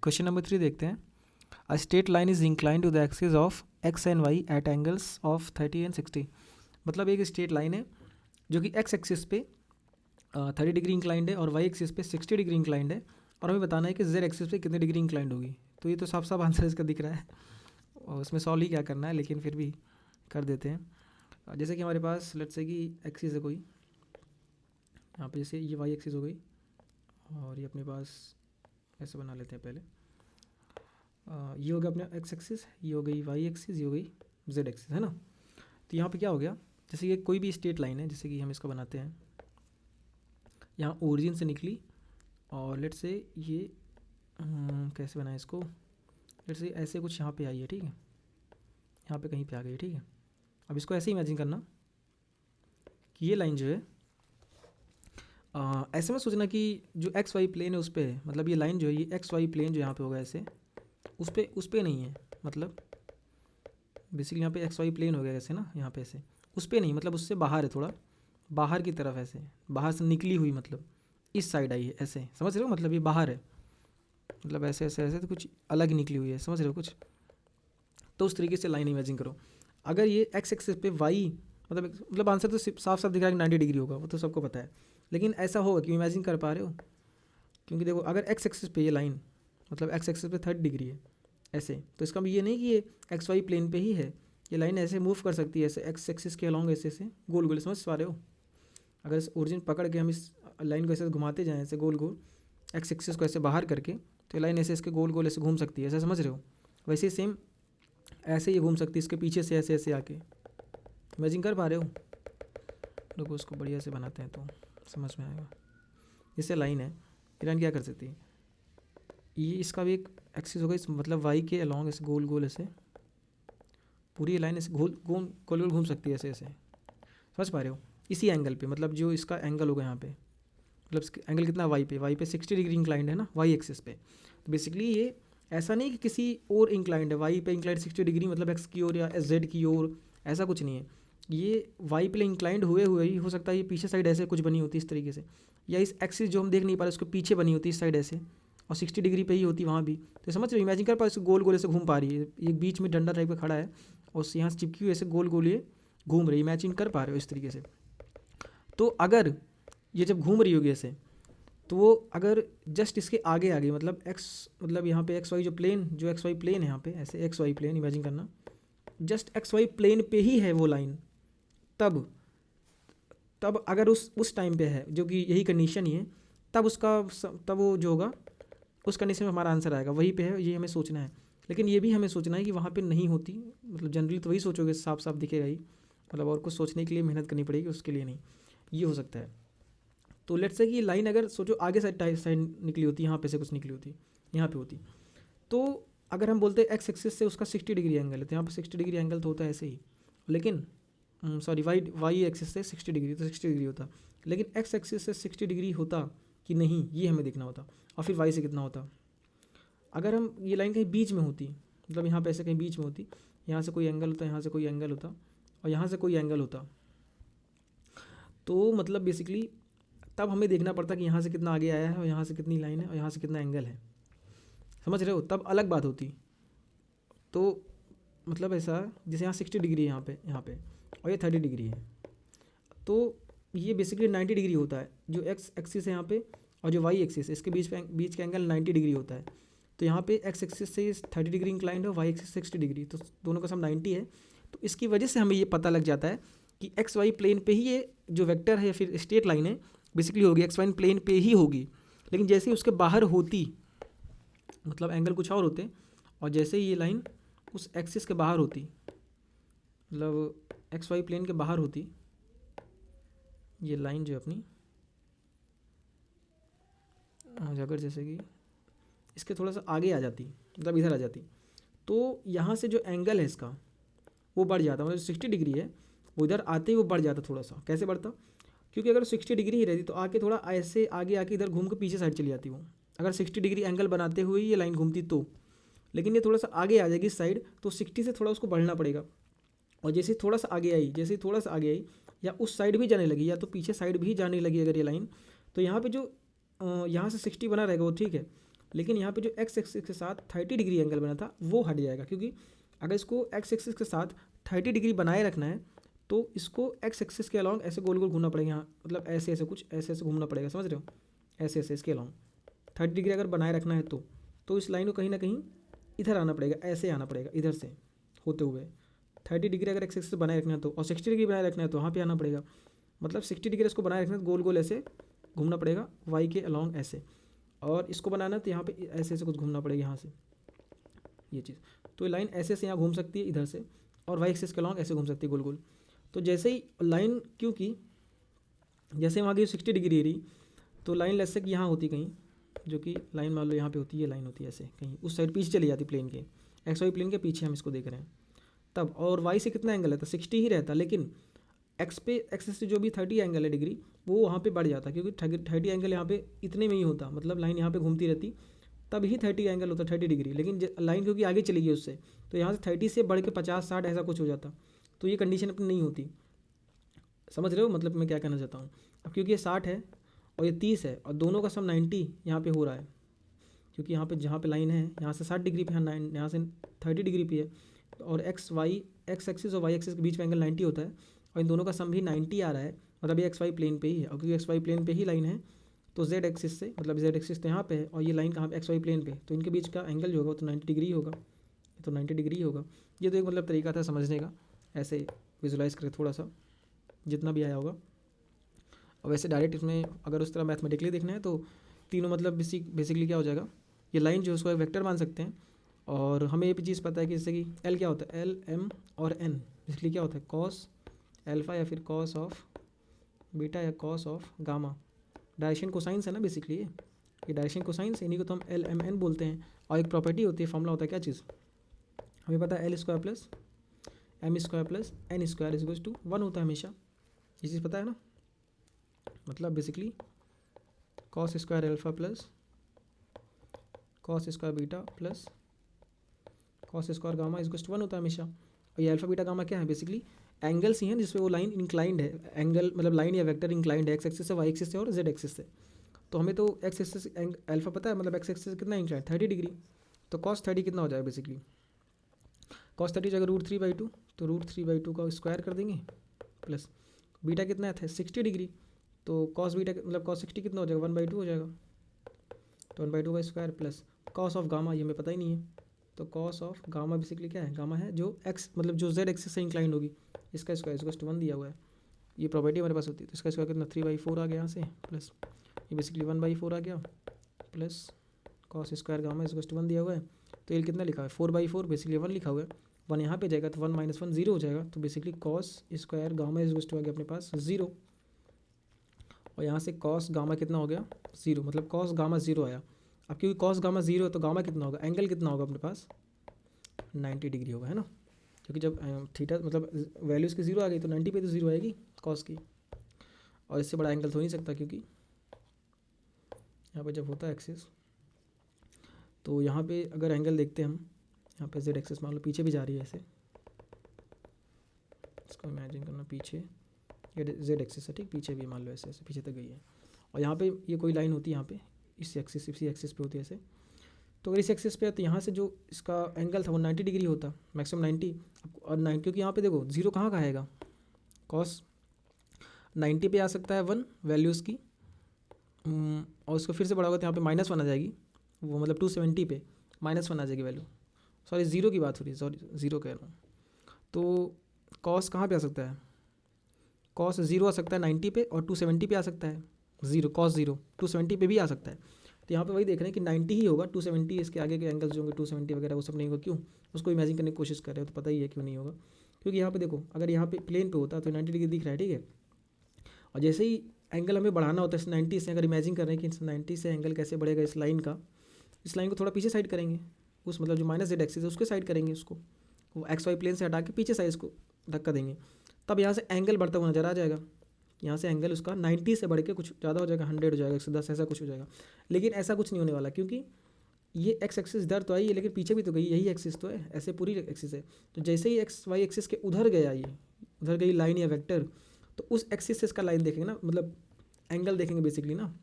Question number 3 देखते हैं। A straight line is incline to the axis of x and y at angles of 30 and 60। मतलब एक straight line है जो कि एक्स एक्सिस पे 30 डिग्री इंक्लाइंड है और वाई एक्सिस पे 60 डिग्री इंक्लाइंड है, और हमें बताना है कि जेड एक्सिस पे कितने डिग्री इंक्लाइंड होगी। तो ये तो साफ साफ आंसर इसका दिख रहा है और उसमें सॉल्व ही क्या करना है, लेकिन फिर भी कर देते हैं। जैसे कि हमारे पास लेट्स से कि एक्सिस है कोई, यहाँ पे जैसे ये वाई एक्सिस हो गई और ये अपने पास ऐसे बना लेते हैं पहले। ये हो गया अपने एक्स एक्सिस, ये हो गई वाई एक्सिस, ये हो गई जेड एक्सिस, है ना। तो यहाँ पे क्या हो गया, जैसे ये कोई भी स्ट्रेट लाइन है, जैसे कि हम इसको बनाते हैं, यहाँ ओरिजिन से निकली और लेट्स से ये कैसे बनाए इसको, लेट्स से ऐसे कुछ यहाँ पे आई है, ठीक है, यहाँ पे कहीं पे आ गई, ठीक है। अब इसको ऐसे इमेजिन करना कि ये लाइन जो है ऐसे में सोचना कि जो एक्स वाई प्लेन है उस पर है, मतलब ये लाइन जो है ये एक्स वाई प्लेन जो यहाँ पे होगा ऐसे उस पर नहीं है, मतलब बेसिकली यहाँ पे एक्स वाई प्लेन हो गया ऐसे ना, यहाँ पे ऐसे उस पर नहीं, मतलब उससे बाहर है, थोड़ा बाहर की तरफ, ऐसे बाहर से निकली हुई, मतलब इस साइड आई है, ऐसे समझ रहे हो, मतलब ये बाहर है, मतलब ऐसे ऐसे ऐसे तो कुछ अलग निकली हुई है, समझ रहे हो कुछ। तो उस तरीके से लाइन इमेजिन करो। अगर ये एक्स एक्सिस पे वाई, मतलब आंसर तो साफ साफ दिख रहा है कि 90 डिग्री होगा, वो तो सबको पता है, लेकिन ऐसा होगा क्यों इमेजिन कर पा रहे हो, क्योंकि देखो अगर एक्स एक्सिस पे ये लाइन, मतलब एक्स एक्सिस पे 30 डिग्री है ऐसे, तो इसका भी ये नहीं कि ये एक्स वाई प्लेन पे ही है, ये लाइन ऐसे मूव कर सकती है, ऐसे एक्स एक्सिस के अलॉन्ग ऐसे ऐसे गोल गोल, समझ पा रहे हो। अगर इस ओरिजिन पकड़ के हम इस लाइन को ऐसे घुमाते जाएँ ऐसे गोल गोल, एक्स एक्सिस को ऐसे बाहर करके, तो लाइन ऐसे इसके गोल गोल ऐसे घूम सकती है, ऐसा समझ रहे हो। वैसे ही सेम ऐसे ही घूम सकती है इसके पीछे से ऐसे ऐसे आके, इमेजिन कर पा रहे हो। लोग उसको बढ़िया से बनाते हैं तो समझ में आएगा। जैसे लाइन है, ये लाइन क्या कर सकती है, ये इसका भी एक एक्सिस होगा, इस मतलब वाई के अलॉन्ग ऐसे गोल गोल ऐसे पूरी लाइन ऐसे गोल गोल गोल गोल घूम सकती है ऐसे ऐसे, समझ पा रहे हो। इसी एंगल पे, मतलब जो इसका एंगल होगा यहाँ पे, मतलब एंगल कितना वाई पे 60 डिग्री इंक्लाइंड है ना वाई एक्सिस पे। तो बेसिकली ये ऐसा नहीं कि किसी और इंक्लाइंड है, वाई पे इंक्लाइंड 60 डिग्री मतलब एक्स की ओर या जेड की ओर, ऐसा कुछ नहीं है। ये वाई पे इंक्लाइंड हुए हुए ही हो सकता है ये पीछे साइड ऐसे कुछ बनी होती इस तरीके से, या इस एक्सिस जो हम देख नहीं पा रहे उसके पीछे बनी होती इस साइड ऐसे, और 60 डिग्री पे ही होती वहाँ भी। तो समझ रहे हो, इमेजिन कर पा इसको गोल गोल ऐसे घूम पा रही है, एक बीच में डंडा टाइप का खड़ा है और यहाँ से चिपकी हुई ऐसे गोल गोल ये घूम रही है, इमेजिन कर पा रहे हो इस तरीके से। तो अगर ये जब घूम रही होगी ऐसे, तो वो अगर जस्ट इसके आगे आगे, मतलब एक्स, मतलब यहाँ पे एक्स वाई जो प्लेन, जो एक्स वाई प्लेन है यहाँ पे ऐसे एक्स वाई प्लेन इमेजिन करना, जस्ट एक्स वाई प्लेन पे ही है वो लाइन, तब अगर उस टाइम पे है जो कि यही कंडीशन ही है, तब तब वो जो होगा उस कंडीशन में हमारा आंसर आएगा, वहीं पे है, ये हमें सोचना है। लेकिन ये भी हमें सोचना है कि वहाँ पे नहीं होती, मतलब जनरली तो वही सोचोगे, साफ साफ दिखेगा ही, मतलब और कुछ सोचने के लिए मेहनत करनी पड़ेगी, उसके लिए नहीं, ये हो सकता है। तो लेट्स से कि लाइन अगर सोचो आगे साइड निकली होती, यहाँ पे से कुछ निकली होती, यहाँ पे होती, तो अगर हम बोलते हैं एक्स एक्सिस से उसका 60 डिग्री एंगल है, तो यहाँ पे 60 डिग्री एंगल तो होता है ऐसे ही, लेकिन सॉरी वाई एक्सिस से 60 डिग्री, तो 60 डिग्री होता, लेकिन एक्स एक्सिस से 60 डिग्री होता कि नहीं, ये हमें देखना होता। और फिर वाई से कितना होता, अगर हम ये लाइन कहीं बीच में होती, मतलब यहाँ पे ऐसे कहीं बीच में होती, यहाँ से कोई एंगल होता, यहाँ से कोई एंगल होता और यहाँ से कोई एंगल होता, तो मतलब बेसिकली तब हमें देखना पड़ता कि यहाँ से कितना आगे आया है और यहाँ से कितनी लाइन है और यहाँ से कितना एंगल है, समझ रहे हो, तब अलग बात होती। तो मतलब ऐसा जैसे यहाँ 60 डिग्री है यहाँ पे और ये 30 डिग्री है, तो ये बेसिकली 90 डिग्री होता है जो एक्स एक्सिस है यहाँ पे, और जो वाई एक्सिस है इसके बीच का एंगल 90 डिग्री होता है। तो यहाँ पे एक्स एक्सिस से 30 डिग्री इंक्लाइंड है, वाई एक्सिस 60 डिग्री, तो दोनों का सम 90 है। तो इसकी वजह से हमें ये पता लग जाता है कि एक्स वाई प्लेन पे ही ये जो वेक्टर है या फिर स्ट्रेट लाइन है बेसिकली होगी, एक्स वाई प्लेन पे ही होगी। लेकिन जैसे ही उसके बाहर होती, मतलब एंगल कुछ और होते, और जैसे ही ये लाइन उस एक्सिस के बाहर होती, मतलब एक्स वाई प्लेन के बाहर होती, ये लाइन जो अपनी अगर जैसे कि इसके थोड़ा सा आगे आ जाती, मतलब इधर आ जाती, तो यहाँ से जो एंगल है इसका वो बढ़ जाता, मतलब 60 डिग्री है वो इधर आते ही वो बढ़ जाता थोड़ा सा। कैसे बढ़ता, क्योंकि अगर 60 डिग्री ही रहती तो आके थोड़ा ऐसे आगे आके इधर घूम के पीछे साइड चली जाती वो, अगर 60 डिग्री एंगल बनाते हुए ये लाइन घूमती तो। लेकिन ये थोड़ा सा आगे आ जाएगी इस साइड, तो 60 से थोड़ा उसको बढ़ना पड़ेगा, और जैसे थोड़ा सा आगे आई, जैसे थोड़ा सा आगे आई या उस साइड भी जाने लगी या तो पीछे साइड भी जाने लगी अगर ये लाइन, तो यहाँ पे जो यहाँ से 60 बना रहेगा वो ठीक है, लेकिन यहाँ पे जो एक्स एक्सिस के साथ 30 डिग्री एंगल बना था वो हट जाएगा, क्योंकि अगर इसको एक्स एक्सिस के साथ 30 डिग्री बनाए रखना है तो इसको एक्स एक्सिस के अलॉन्ग ऐसे गोल गोल घूमना पड़ेगा यहाँ, मतलब ऐसे ऐसे कुछ ऐसे ऐसे घूमना पड़ेगा, समझ रहे हो, ऐसे ऐसे इसके अलॉन्ग 30 डिग्री अगर बनाए रखना है तो इस लाइन को कहीं ना कहीं इधर आना पड़ेगा, ऐसे आना पड़ेगा इधर से होते हुए 30 डिग्री अगर एक्स एक्सिस बनाए रखना है तो, और 60 डिग्री बनाए रखना है तो वहाँ पे आना पड़ेगा, मतलब 60 डिग्री इसको बनाए रखना है तो गोल गोल ऐसे घूमना पड़ेगा वाई के अलॉन्ग ऐसे, और इसको बनाना तो यहाँ पे ऐसे ऐसे कुछ घूमना पड़ेगा यहाँ से ये चीज़। तो ये लाइन ऐसे ऐसे यहाँ घूम सकती है इधर से, और वाई एक्सिस के अलॉन्ग ऐसे घूम सकती है गोल गोल। तो जैसे ही लाइन, क्योंकि जैसे वहाँ की 60 डिग्री रही तो लाइन लेट्स से कि यहाँ होती कहीं, जो कि लाइन मान लो यहाँ पे होती है, लाइन होती है ऐसे कहीं उस साइड पीछे चली जाती प्लेन के, एक्स वाई प्लेन के पीछे हम इसको देख रहे हैं तब, और वाई से कितना एंगल रहता 60 ही रहता, लेकिन एक्स पे एक्स से जो भी 30 एंगल है डिग्री वो वहाँ पे बढ़ जाता, क्योंकि 30 एंगल यहाँ पे इतने में ही होता, मतलब लाइन यहाँ पे घूमती रहती तब ही 30 एंगल होता 30 डिग्री, लेकिन लाइन क्योंकि आगे चली गई उससे तो यहाँ से 30 से बढ़ के 50-60 ऐसा कुछ हो जाता, तो ये कंडीशन अपनी नहीं होती। समझ रहे हो मतलब मैं क्या कहना चाहता हूँ। अब क्योंकि ये 60 है और ये 30 है और दोनों का सम 90 यहाँ पे हो रहा है, क्योंकि यहाँ पे जहाँ पे लाइन है यहाँ से 60 डिग्री पे है, यहाँ से 30 डिग्री पे है, और एक्स एक्सिस और वाई एक्सिस के बीच में एंगल 90 होता है, और इन दोनों का सम भी 90 आ रहा है, मतलब ये एक्स वाई प्लेन पे ही है, और क्योंकि एक्स वाई प्लेन पे ही लाइन है तो जेड एक्सिस से, मतलब जेड एक्सिस तो यहाँ पे है और ये लाइन कहाँ पे एक्स वाई प्लेन पे, तो इनके बीच का एंगल जो होगा तो 90 डिग्री होगा, तो 90 डिग्री होगा। ये तो एक मतलब तरीका था समझने का, ऐसे विजुलाइज करके थोड़ा सा जितना भी आया होगा। और वैसे डायरेक्ट इसमें अगर उस तरह मैथमेटिकली देखना है तो तीनों मतलब बेसिकली क्या हो जाएगा, ये लाइन जो है उसको एक वेक्टर मान सकते हैं, और हमें ये भी चीज़ पता है कि जैसे कि एल क्या होता है, एल एम और एन बेसिकली क्या होता है, कॉस एल्फ़ा या फिर कॉस ऑफ बीटा या cos of gamma, direction cosines है ना बेसिकली, ये डायरेक्शन कोसाइंस है, इन्हीं को तो हम एल एम एन बोलते हैं। और एक प्रॉपर्टी होती है, फॉर्मूला होता है क्या चीज़, हमें पता है L square plus M square plus N square is to 1 होता है हमेशा, ये चीज़ पता है ना, मतलब basically cos square alpha plus cos square beta plus cos square gamma is to 1 होता है हमेशा। और ये अल्फा बीटा गामा क्या है, बेसिकली एंगल्स ही हैं जिसपे वो लाइन इंक्लाइंड है, एंगल मतलब लाइन या वेक्टर इंक्लाइंड है एक्स एक्सिस से, वाई एक्सिस से और जेड एक्सिस से। तो हमें तो एक्स एक्सिस अल्फा पता है, मतलब एक्स एक्सिस से कितना इंक्लाइंड 30 डिग्री, तो कॉस 30 कितना हो जाएगा बेसिकली, कॉस 30 जाएगा √3/2, तो √3/2 का स्क्वायर कर देंगे, प्लस बीटा कितना है 60 डिग्री, तो कॉस बीटा मतलब कॉस 60 कितना हो जाएगा 1/2 हो जाएगा, तो 1/2 का square plus cos of gamma, ये हमें पता ही नहीं है, तो कॉस ऑफ गामा बेसिकली क्या है, गामा है जो एक्स मतलब जो जेड एक्सिस से इंक्लाइंड होगी, इसका स्क्वायर इसको 1 दिया हुआ है, ये प्रॉपर्टी हमारे पास होती है, तो इसका स्क्वायर कितना 3/4 आ गया यहाँ से, प्लस ये बेसिकली 1/4 आ गया, प्लस कॉस स्क्वायर गामा इसको 1 दिया हुआ है, तो ये कितना लिखा है 4/4 बेसिकली 1 लिखा हुआ है, 1 यहाँ पे जाएगा तो 1 - 1 0 हो जाएगा, तो बेसिकली कॉस स्क्वायर गामा इसको आ गया अपने पास 0, और यहाँ से कॉस गामा कितना हो गया 0, मतलब कॉस गामा 0 आया। अब क्योंकि कॉस गामा 0 है तो गामा कितना होगा, एंगल कितना होगा अपने पास 90 डिग्री होगा, है ना, क्योंकि जब थीटा मतलब वैल्यू इसकी 0 आ गई तो 90 पे तो 0 आएगी कॉस की, और इससे बड़ा एंगल तो हो नहीं सकता, क्योंकि यहाँ पे जब होता है एक्सिस, तो यहाँ पे अगर एंगल देखते हैं हम, यहाँ पे जेड एक्सिस मान लो पीछे भी जा रही है ऐसे, इसको इमेजिन करना पीछे ये जेड एक्सिस है ठीक, पीछे भी मान लो ऐसे ऐसे पीछे तक गई है, और यहाँ पे ये कोई लाइन होती है यहाँ पे इसी एक्सिस पे होती है ऐसे, तो अगर इस एक्सिस पे है तो यहाँ से जो इसका एंगल था वो 90 डिग्री होता, मैक्सिमम 90, और 90 क्योंकि यहाँ पे देखो 0 कहाँ का आएगा, कॉस 90 पे आ सकता है 1 वैल्यू उसकी, और उसको फिर से बढ़ाओगे तो यहाँ पे -1 आ जाएगी, वो मतलब 270 पे -1 आ जाएगी वैल्यू, सॉरी 0 की बात हो रही है, सॉरी 0 कह रहा हूँ, तो कॉस कहाँ पे आ सकता है, कॉस 0 आ सकता है 90 पे, और 270 पे आ सकता है 0, कॉस 0 270 पे भी आ सकता है, तो यहाँ पे वही देख रहे हैं कि 90 ही होगा, 270 इसके आगे के एंगल्स जो होंगे 270 वगैरह वो सब नहीं होगा, क्यों उसको इमेजिन करने की कोशिश कर रहे हो तो पता ही है क्यों नहीं होगा, क्योंकि यहाँ पे देखो अगर यहाँ पे प्लेन पे होता तो 90 डिग्री दिख रहा है ठीक है, और जैसे ही एंगल हमें बढ़ाना होता है 90 से, अगर इमेजिन कर रहे हैं कि 90 से एंगल कैसे बढ़ेगा इस लाइन का, इस लाइन को थोड़ा पीछे साइड करेंगे, उस मतलब जो माइनस जेड एक्सिस है उसके साइड करेंगे, उसको वो एक्स वाई प्लेन से हटा के पीछे साइड इसको धक्का देंगे, तब यहाँ से एंगल बढ़ता हुआ नजर आ जाएगा, यहाँ से एंगल उसका 90 से बढ़ के कुछ ज़्यादा हो जाएगा, 100 हो जाएगा, 110 ऐसा कुछ हो जाएगा, लेकिन ऐसा कुछ नहीं होने वाला, क्योंकि ये एक्स एक्सिस इधर तो आई है लेकिन पीछे भी तो गई, यही एक्सिस तो है, ऐसे पूरी एक्सिस है, तो जैसे ही एक्स वाई एक्सिस के उधर गया, ये उधर गई लाइन या वेक्टर, तो उस एक्सिस से इसका लाइन देखेंगे ना, मतलब एंगल देखेंगे बेसिकली ना,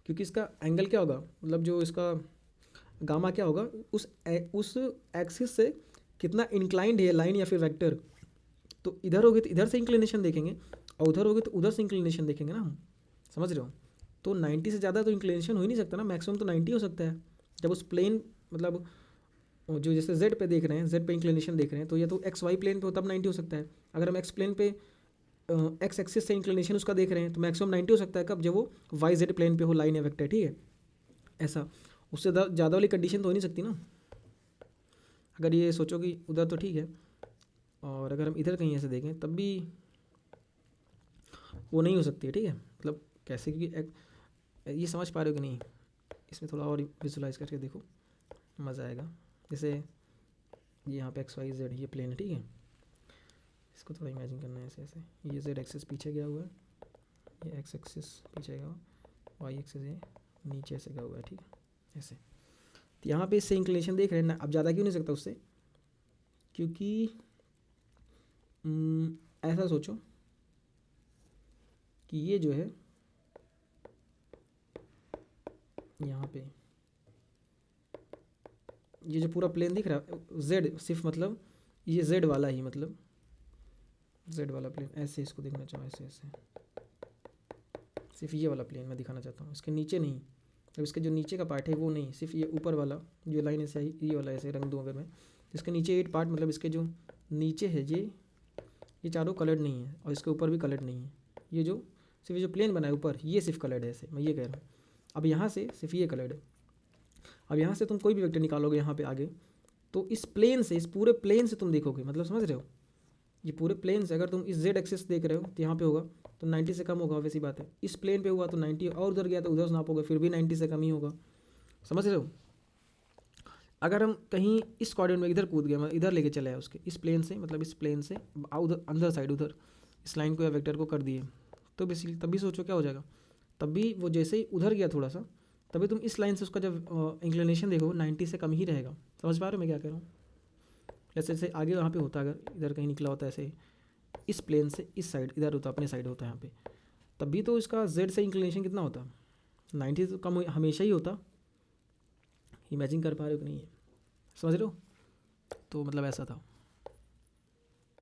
क्योंकि इसका एंगल क्या होगा, मतलब जो इसका गामा क्या होगा, उस एक्सिस से कितना इंक्लाइंड है लाइन या फिर वेक्टर। तो इधर होगी तो इधर से इंक्लिनेशन देखेंगे, और उधर होगी तो उधर से इंक्लिनेशन देखेंगे ना हम, समझ रहे हो। तो 90 से ज़्यादा तो इंक्लिनेशन हो ही नहीं सकता ना, मैक्सिमम तो 90 हो सकता है। जब उस प्लेन मतलब जो जैसे जेड पे देख रहे हैं, जेड पे इंक्लिनेशन देख रहे हैं, तो ये तो एक्स वाई प्लेन पे हो तब 90 हो सकता है। अगर हम एक्स प्लेन पे एक्स एक्सिस से इंक्लिनेशन उसका देख रहे हैं तो मैक्सिमम 90 हो सकता है, कब, जब वो वाई जेड प्लेन पे हो लाइन या वेक्टर, ठीक है। ऐसा उससे ज़्यादा वाली कंडीशन तो हो नहीं सकती ना। अगर ये सोचो कि उधर तो ठीक है, और अगर हम इधर कहीं ऐसे देखें तब भी वो नहीं हो सकती है, ठीक है। मतलब कैसे, क्योंकि ये समझ पा रहे हो कि नहीं, इसमें थोड़ा और विजुलाइज करके देखो, मज़ा आएगा। जैसे ये यहाँ पे एक्स वाई जेड ये प्लेन है, ठीक है। इसको थोड़ा इमेजिन करना है ऐसे ऐसे, ये जेड एक्सिस पीछे गया हुआ है, ये एक्स एक्सिस पीछे गया हुआ, वाई एक्सिस ये नीचे से गया हुआ है, ठीक है ऐसे। तो यहाँ पे इससे इंक्लिनेशन देख रहे हैं ना, अब ज़्यादा क्यों नहीं सकता उससे, क्योंकि ऐसा सोचो कि ये जो है यहाँ पे ये जो पूरा प्लेन दिख रहा है जेड, सिर्फ मतलब ये जेड वाला ही, मतलब जेड वाला प्लेन, ऐसे इसको देखना चाहो, ऐसे ऐसे सिर्फ ये वाला प्लेन मैं दिखाना चाहता हूँ, इसके नीचे नहीं। अब इसके जो नीचे का पार्ट है वो नहीं, सिर्फ ये ऊपर वाला जो लाइन ऐसे ये वाला ऐसे रंग दूँ अगर मैं, इसके नीचे 8 पार्ट, मतलब इसके जो नीचे है ये चारों कलर्ड नहीं है, और इसके ऊपर भी कलर्ड नहीं है। ये जो सिर्फ ये जो प्लेन बना है ऊपर, ये सिर्फ कलर्ड है, ऐसे मैं ये कह रहा हूँ। अब यहाँ से सिर्फ ये कलर्ड है। अब यहाँ से तुम कोई भी वेक्टर निकालोगे यहाँ पे आगे, तो इस प्लेन से, इस पूरे प्लेन से तुम देखोगे, मतलब समझ रहे हो, ये पूरे प्लेन से अगर तुम इस जेड एक्सिस देख रहे हो तो यहाँ पे होगा तो 90 से कम होगा, वैसी बात है। इस प्लेन पे हुआ तो 90, और उधर गया तो उधर से नापोगे फिर भी 90 से कम ही होगा, समझ रहे हो। अगर हम कहीं इस कोऑर्डिनेट में इधर कूद गए, मतलब इधर लेके चले आए उसके इस प्लेन से, मतलब इस प्लेन से उधर अंदर साइड उधर इस लाइन को या वेक्टर को कर दिए, तो बेसिकली तभी सोचो क्या हो जाएगा, तब भी वो जैसे ही उधर गया थोड़ा सा, तभी तुम इस लाइन से उसका जब इंक्लिनेशन देखो 90 से कम ही रहेगा। समझ पा रहे हो मैं क्या कह रहा हूँ। जैसे जैसे आगे वहाँ पे होता, अगर इधर कहीं निकला होता ऐसे इस प्लेन से इस साइड इधर होता, अपने साइड होता है यहाँ पे, तब भी तो इसका जेड से इंक्लिनेशन कितना होता, 90 से कम हमेशा ही होता। इमेजिन कर पा रहे हो कि नहीं है, समझ रहे हो। तो मतलब ऐसा था।